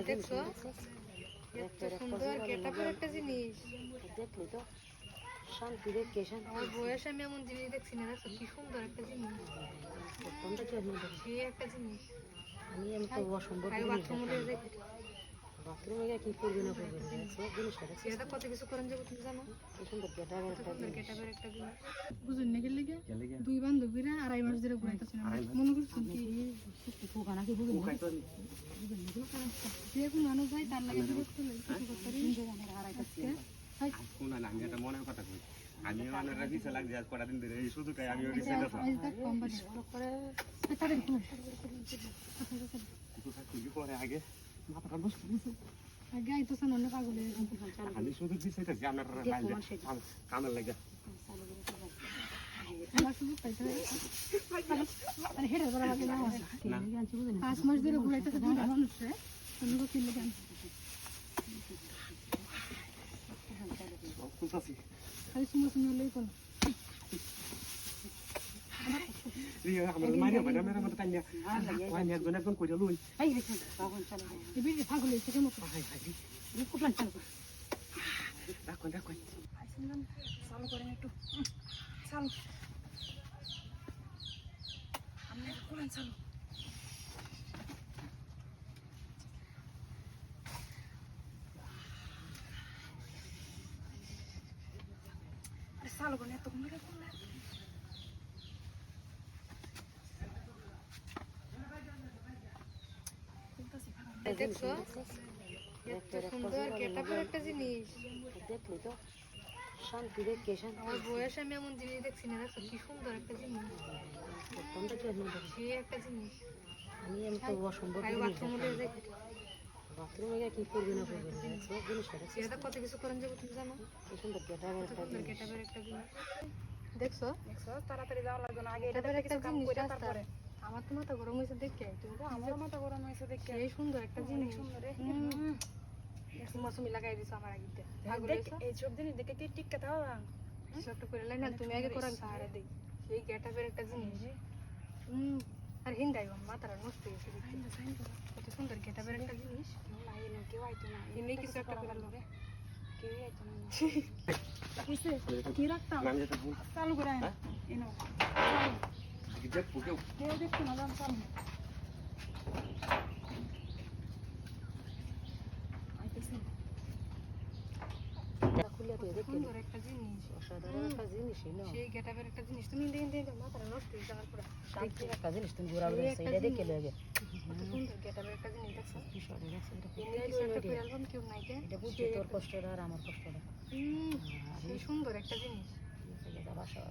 দেখছো এত সুন্দর গেটআপের একটা জিনিস দেখলি তো শান্তি দেখে শান্তি আমার বয়সে আমি এমন জিনিস দেখছি না। দেখছো কি সুন্দর একটা জিনিস, কোনটা কি আমি দেখি সেই একটা জিনিস। আমি তো অসম্ভব আগে জিনিস বাথরুমে দেখি বাথরুমে গিয়ে কি করবি না করবি জিনিসটা দেখছি এটা কত কিছু করেন যাবো তুমি জানো? কি সুন্দর গেটাবের কত একটা সুন্দর জিনিস গেটআপের একটা জিনিস। বুঝুন না গেলে দুই বান্ধবীরা 2.5 মাস ধরে ঘুরাইতেছে মনে করছেন কি পোকা নাকি বুঝুন যে কোন মানুষ হয় তার লাগে বিরক্ত লাগে কিছু করতে পারি আমি একটা মনের কথা কই আমি ওনারা পিছে লাগছে আজ কটা দিন ধরে এই সুযোগটাই আমি ওই কিছু করে আগে মাথাটা নষ্ট করছে আগে আইতেছেন অন্য পাগলে আমি সুযোগ দিচ্ছি আপনার কামের লাগে আমার সুযোগ পাইছে মানে হেডে ধরা লাগে না 5 মাস ধরে ঘুরাইতেছে দুই মানুষ রে অন্য কি লাগে খুলতাছি খালি সুমো লই কোন আমার মারিয়া বাড়া মেরা মতো কান্না আমি একজন কইরা লই এই রে পাগল চলে এই বিড়ি পাগল হইছে কেমন হাই হাই খুব লান চালু রাখুন চালু করেন একটু চালু আমরা কোন চালু আরে চালু করেন এত ঘুরে করলে দেখছো এত সুন্দর গেটআপের একটা জিনিস দেখলি তো শান্তি দেখে শান্তি আমার বয়সে আমি এমন জিনিস দেখছি না। দেখছো কি সুন্দর একটা জিনিস, কোনটা কি আমি দেখি সেই একটা জিনিস। আমি তো অসম্ভব আগে জিনিস বাথরুমে দেখি বাথরুমে গিয়ে কি করবি না করবি জিনিসটা দেখছি এটা কত কিছু করেন যাবো তুমি জানো? কি সুন্দর গেটাবের একটা সুন্দর জিনিস গেটআপের একটা জিনিস দেখছো তাড়াতাড়ি যাওয়া লাগবে না আগে গেটআপের একটা কাম জিনিস করে রাস্তা। তারপরে আমার তো মাথা গরম হয়েছে দেখে তুমি তো আমার মাথা গরম হয়েছে দেখে সেই সুন্দর একটা জিনিস সুন্দর রে মৌসুমি লাগাই দিছো আমার আগে এই সব জিনিস দেখে কি টিক্কা দাও কিছু একটা করে লাই না তুমি আগে করান সাহারা দেই সেই গেটআপের একটা জিনিস আর হিন্দাই মাথাটা নষ্ট হয়েছে দেখতে কত সুন্দর গেটআপের একটা জিনিস কেউ আইতো না এমনি কিছু একটা করে লোকে কেউ আইতো না কি রাখতাম আমি যেটা ভুল চালু করে আয় এনো দেখবো কেউ কেউ দেখছো না দাম চালু আইতেছে খুলে তো দেখে সুন্দর একটা জিনিস অসাধারণ একটা জিনিস সেই গেটআপের একটা জিনিস তুমি দেখে মাথাটা নষ্ট হয়ে যাওয়ার পুরো শান্তি একটা জিনিস তুমি ঘোরা সেইটা দেখে লগে কত সুন্দর গেটআপের একটা জিনিস দেখছো কি সরে গেছে এমনি কিছু একটা করে অ্যালবাম কেউ নাই কে এটা বুঝছি তোর কষ্টটা আর আমার কষ্টটা সেই সুন্দর একটা জিনিস বাসা